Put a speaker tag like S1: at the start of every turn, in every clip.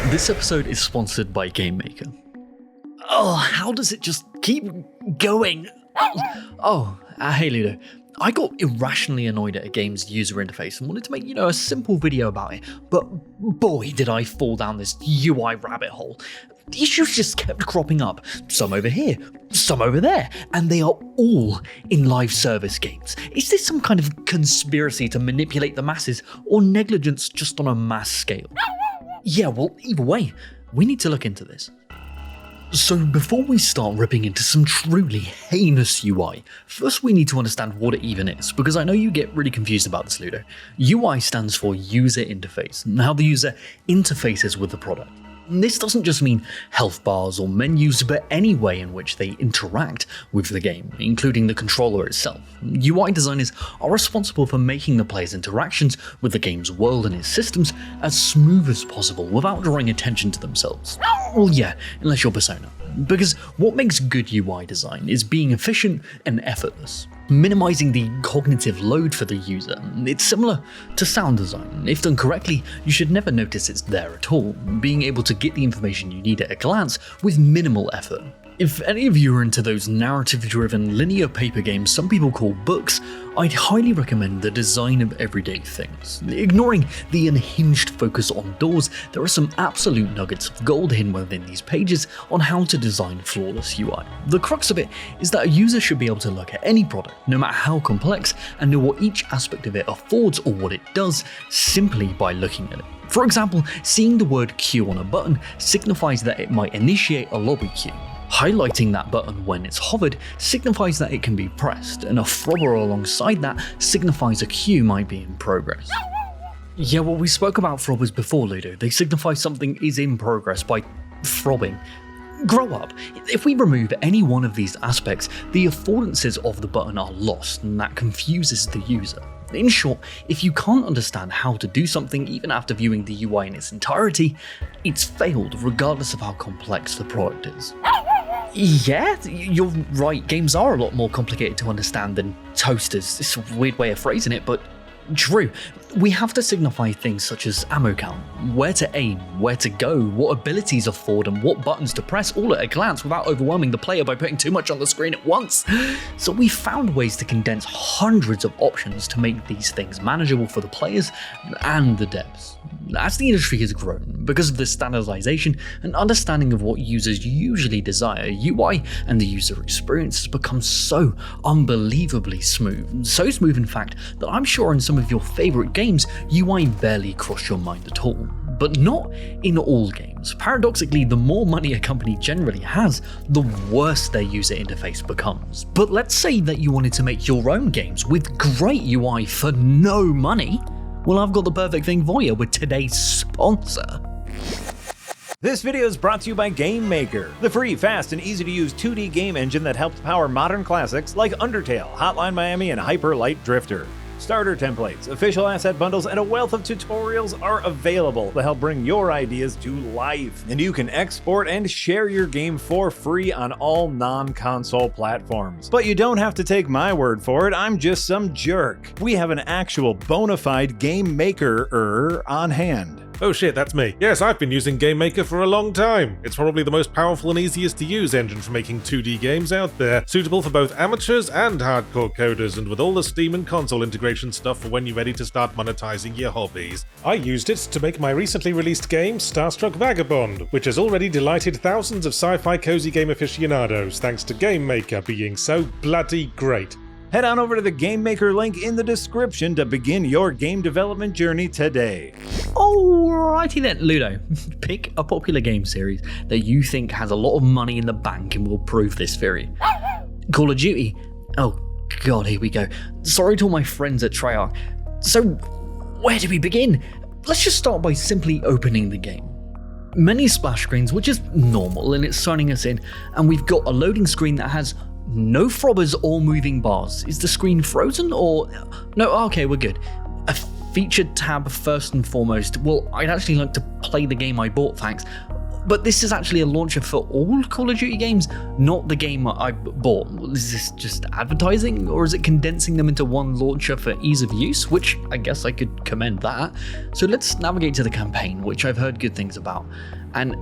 S1: This episode is sponsored by GameMaker. Oh, how does it just keep going? Hey Ludo. I got irrationally annoyed at a game's user interface and wanted to make, a simple video about it, but boy did I fall down this UI rabbit hole. The issues just kept cropping up, some over here, some over there, and they are all in live service games. Is this some kind of conspiracy to manipulate the masses, or negligence just on a mass scale? Yeah, well, either way, we need to look into this. So before we start ripping into some truly heinous UI, first we need to understand what it even is, because I know you get really confused about this, Ludo. UI stands for user interface, and how the user interfaces with the product. This doesn't just mean health bars or menus, but any way in which they interact with the game, including the controller itself. UI designers are responsible for making the player's interactions with the game's world and its systems as smooth as possible without drawing attention to themselves. Well, yeah, unless you're Persona. Because what makes good UI design is being efficient and effortless, minimizing the cognitive load for the user. It's similar to sound design. If done correctly, you should never notice it's there at all, being able to get the information you need at a glance with minimal effort. If any of you are into those narrative-driven linear paper games some people call books, I'd highly recommend The Design of Everyday Things. Ignoring the unhinged focus on doors, there are some absolute nuggets of gold hidden within these pages on how to design flawless UI. The crux of it is that a user should be able to look at any product, no matter how complex, and know what each aspect of it affords or what it does, simply by looking at it. For example, seeing the word queue on a button signifies that it might initiate a lobby queue. Highlighting that button when it's hovered signifies that it can be pressed, and a throbber alongside that signifies a queue might be in progress. Yeah, well, we spoke about throbbers before, Ludo. They signify something is in progress by throbbing. Grow up. If we remove any one of these aspects, the affordances of the button are lost, and that confuses the user. In short, if you can't understand how to do something even after viewing the UI in its entirety, it's failed regardless of how complex the product is. Yeah, you're right, games are a lot more complicated to understand than toasters. It's a weird way of phrasing it, but true. We have to signify things such as ammo count, where to aim, where to go, what abilities afford, and what buttons to press all at a glance without overwhelming the player by putting too much on the screen at once. So we found ways to condense hundreds of options to make these things manageable for the players and the devs. As the industry has grown, because of the standardization and understanding of what users usually desire, UI and the user experience has become so unbelievably smooth. So smooth, in fact, that I'm sure in some of your favorite games, UI barely cross your mind at all. But not in all games. Paradoxically, the more money a company generally has, the worse their user interface becomes. But let's say that you wanted to make your own games with great UI for no money. Well, I've got the perfect thing for you with today's sponsor.
S2: This video is brought to you by GameMaker, the free, fast, and easy-to-use 2D game engine that helps power modern classics like Undertale, Hotline Miami, and Hyper Light Drifter. Starter templates, official asset bundles, and a wealth of tutorials are available to help bring your ideas to life. And you can export and share your game for free on all non-console platforms. But you don't have to take my word for it, I'm just some jerk. We have an actual bona fide game maker on hand.
S3: Oh shit, that's me. Yes, I've been using GameMaker for a long time. It's probably the most powerful and easiest to use engine for making 2D games out there, suitable for both amateurs and hardcore coders, and with all the Steam and console integration stuff for when you're ready to start monetizing your hobbies. I used it to make my recently released game, Starstruck Vagabond, which has already delighted thousands of sci-fi cozy game aficionados thanks to GameMaker being so bloody great.
S2: Head on over to the GameMaker link in the description to begin your game development journey today.
S1: Alrighty then, Ludo. Pick a popular game series that you think has a lot of money in the bank and will prove this theory. Call of Duty? Oh god, here we go. Sorry to all my friends at Treyarch. So, where do we begin? Let's just start by simply opening the game. Many splash screens, which is normal, and it's signing us in, and we've got a loading screen that has no throbbers or moving bars. Is the screen frozen or... No, okay, we're good. A featured tab first and foremost. Well, I'd actually like to play the game I bought, thanks. But this is actually a launcher for all Call of Duty games, not the game I bought. Is this just advertising, or is it condensing them into one launcher for ease of use? Which I guess I could commend that. So let's navigate to the campaign, which I've heard good things about. And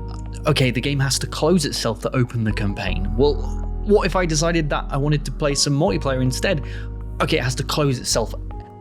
S1: okay, the game has to close itself to open the campaign. Well, what if I decided that I wanted to play some multiplayer instead? Okay, it has to close itself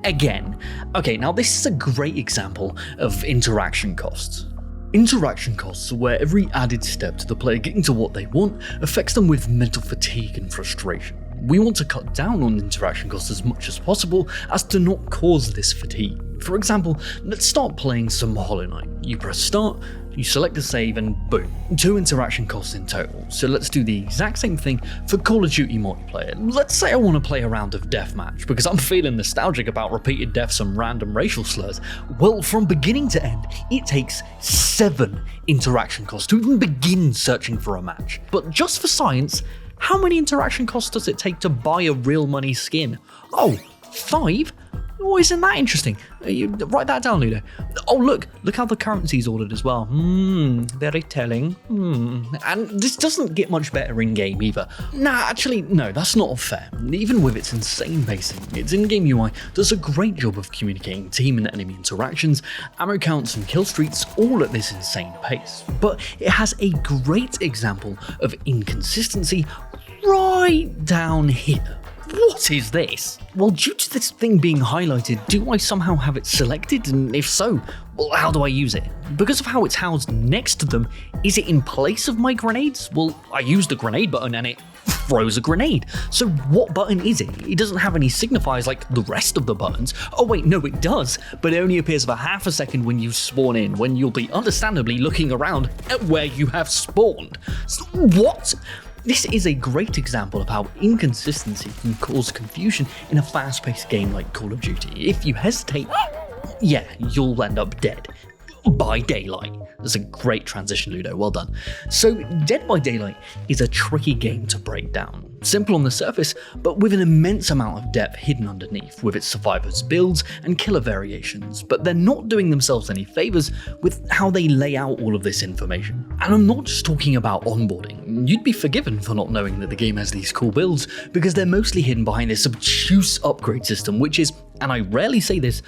S1: again. Okay, now this is a great example of interaction costs. Interaction costs are where every added step to the player getting to what they want affects them with mental fatigue and frustration. We want to cut down on interaction costs as much as possible as to not cause this fatigue. For example, let's start playing some Hollow Knight. You press start, you select a save, and boom, 2 interaction costs in total. So let's do the exact same thing for Call of Duty multiplayer. Let's say I want to play a round of deathmatch because I'm feeling nostalgic about repeated deaths and random racial slurs. Well, from beginning to end, it takes 7 interaction costs to even begin searching for a match. But just for science, how many interaction costs does it take to buy a real money skin? Oh, 5? Oh, isn't that interesting? You write that down, Ludo. Oh, look how the currency's ordered as well. Very telling. And this doesn't get much better in-game either. Nah, actually, no, that's not fair. Even with its insane pacing, its in-game UI does a great job of communicating team and enemy interactions, ammo counts and kill streaks, all at this insane pace. But it has a great example of inconsistency right down here. What is this? Well, due to this thing being highlighted, do I somehow have it selected? And if so, well, how do I use it? Because of how it's housed next to them, is it in place of my grenades? Well, I use the grenade button and it throws a grenade. So what button is it? It doesn't have any signifiers like the rest of the buttons. Oh wait, no it does, but it only appears for half a second when you spawn in, when you'll be understandably looking around at where you have spawned. So, what? This is a great example of how inconsistency can cause confusion in a fast-paced game like Call of Duty. If you hesitate, yeah, you'll end up dead. By Daylight. That's a great transition, Ludo, well done. So, Dead by Daylight is a tricky game to break down. Simple on the surface, but with an immense amount of depth hidden underneath, with its survivors' builds and killer variations, but they're not doing themselves any favours with how they lay out all of this information. And I'm not just talking about onboarding. You'd be forgiven for not knowing that the game has these cool builds, because they're mostly hidden behind this obtuse upgrade system, which is, and I rarely say this,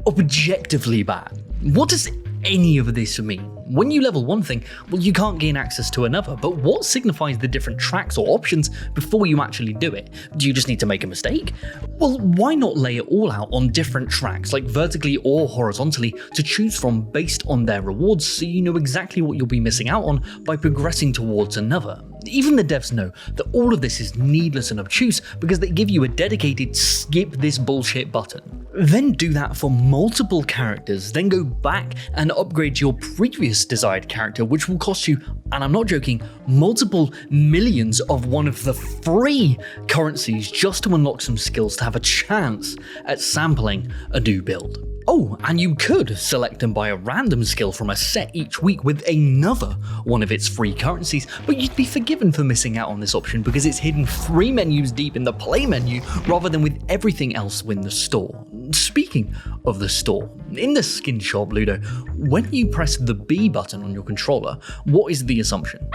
S1: objectively bad. What does any of this mean? When you level one thing, well, you can't gain access to another, but what signifies the different tracks or options before you actually do it? Do you just need to make a mistake? Well, why not lay it all out on different tracks, like vertically or horizontally, to choose from based on their rewards, so you know exactly what you'll be missing out on by progressing towards another? Even the devs know that all of this is needless and obtuse because they give you a dedicated skip this bullshit button. Then do that for multiple characters, then go back and upgrade your previous desired character, which will cost you, and I'm not joking, multiple millions of one of the free currencies just to unlock some skills to have a chance at sampling a new build. Oh, and you could select and buy a random skill from a set each week with another one of its free currencies, but you'd be forgiven for missing out on this option because it's hidden 3 menus deep in the play menu rather than with everything else in the store. Speaking of the store, in the skin shop, Ludo, when you press the B button on your controller, what is the assumption?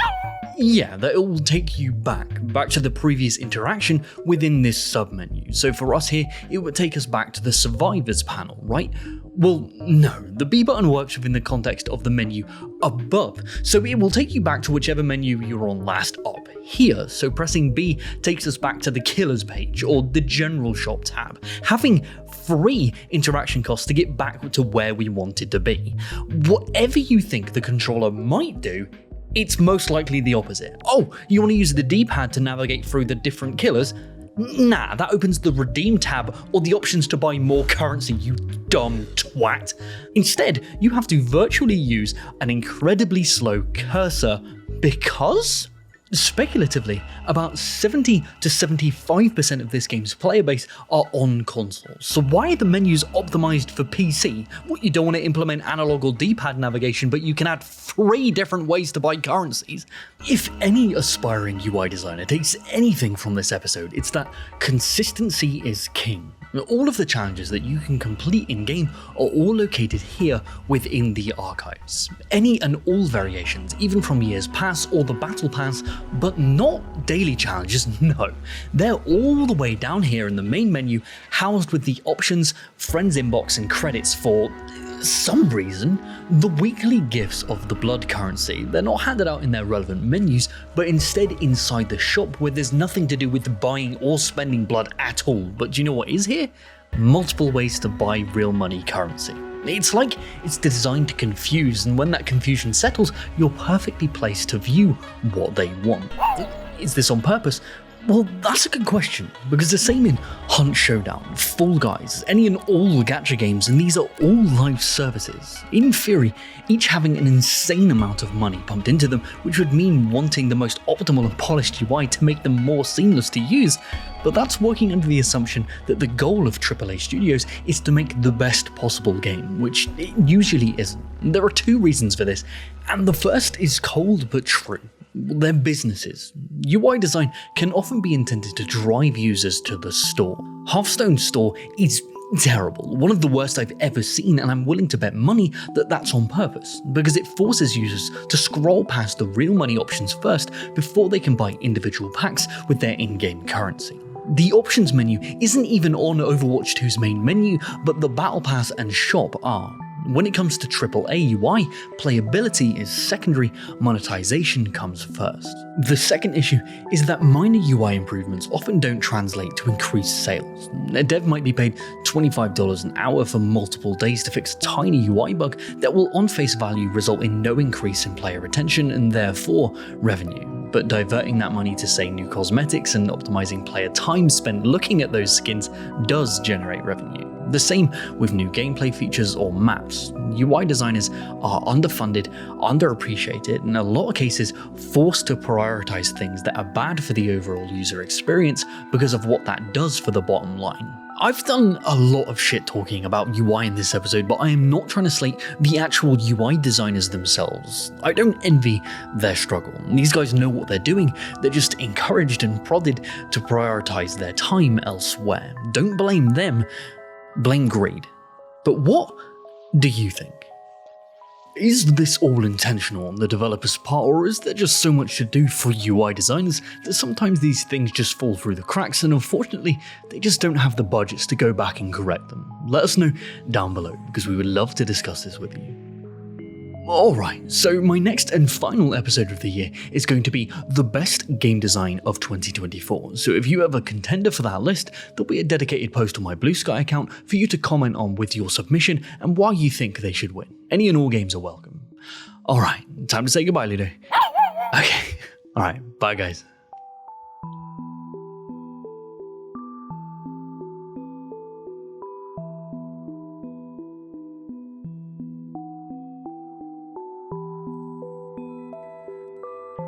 S1: Yeah, that it will take you back to the previous interaction within this submenu. So for us here, it would take us back to the survivors panel, right? Well, no, the B button works within the context of the menu above, so it will take you back to whichever menu you were on last up here. So pressing B takes us back to the killers page or the general shop tab, having free interaction costs to get back to where we wanted to be. Whatever you think the controller might do, it's most likely the opposite. Oh, you want to use the D-pad to navigate through the different killers? Nah, that opens the redeem tab or the options to buy more currency, you dumb twat. Instead, you have to virtually use an incredibly slow cursor because? Speculatively, about 70 to 75% of this game's player base are on consoles. So why are the menus optimized for PC? What, you don't want to implement analog or D-pad navigation, but you can add 3 different ways to buy currencies? If any aspiring UI designer takes anything from this episode, it's that consistency is king. All of the challenges that you can complete in-game are all located here within the archives. Any and all variations, even from years past or the battle pass, but not daily challenges, no. They're all the way down here in the main menu, housed with the options, friends inbox and credits for some reason, the weekly gifts of the blood currency. They're not handed out in their relevant menus, but instead inside the shop where there's nothing to do with buying or spending blood at all. But do you know what is here? Multiple ways to buy real money currency. It's like it's designed to confuse, and when that confusion settles, you're perfectly placed to view what they want. Is this on purpose? Well, that's a good question, because the same in Hunt Showdown, Fall Guys, any and all gacha games, and these are all live services. In theory, each having an insane amount of money pumped into them, which would mean wanting the most optimal and polished UI to make them more seamless to use, but that's working under the assumption that the goal of AAA studios is to make the best possible game, which it usually isn't. There are two reasons for this, and the first is cold but true. They're businesses. UI design can often be intended to drive users to the store. Hearthstone's store is terrible, one of the worst I've ever seen, and I'm willing to bet money that that's on purpose, because it forces users to scroll past the real money options first before they can buy individual packs with their in-game currency. The options menu isn't even on Overwatch 2's main menu, but the Battle Pass and shop are. When it comes to AAA UI, playability is secondary, monetization comes first. The second issue is that minor UI improvements often don't translate to increased sales. A dev might be paid $25 an hour for multiple days to fix a tiny UI bug that will on face value result in no increase in player retention and therefore revenue. But diverting that money to say new cosmetics and optimizing player time spent looking at those skins does generate revenue. The same with new gameplay features or maps. UI designers are underfunded, underappreciated, and in a lot of cases forced to prioritize things that are bad for the overall user experience because of what that does for the bottom line. I've done a lot of shit talking about UI in this episode, but I am not trying to slate the actual UI designers themselves. I don't envy their struggle. These guys know what they're doing, they're just encouraged and prodded to prioritize their time elsewhere. Don't blame them, blame greed. But what do you think? Is this all intentional on the developer's part, or is there just so much to do for UI designers that sometimes these things just fall through the cracks and unfortunately they just don't have the budgets to go back and correct them? Let us know down below, because we would love to discuss this with you. Alright, so my next and final episode of the year is going to be the best game design of 2024. So if you have a contender for that list, there'll be a dedicated post on my Blue Sky account for you to comment on with your submission and why you think they should win. Any and all games are welcome. Alright, time to say goodbye, Ludo. Okay, alright, bye guys.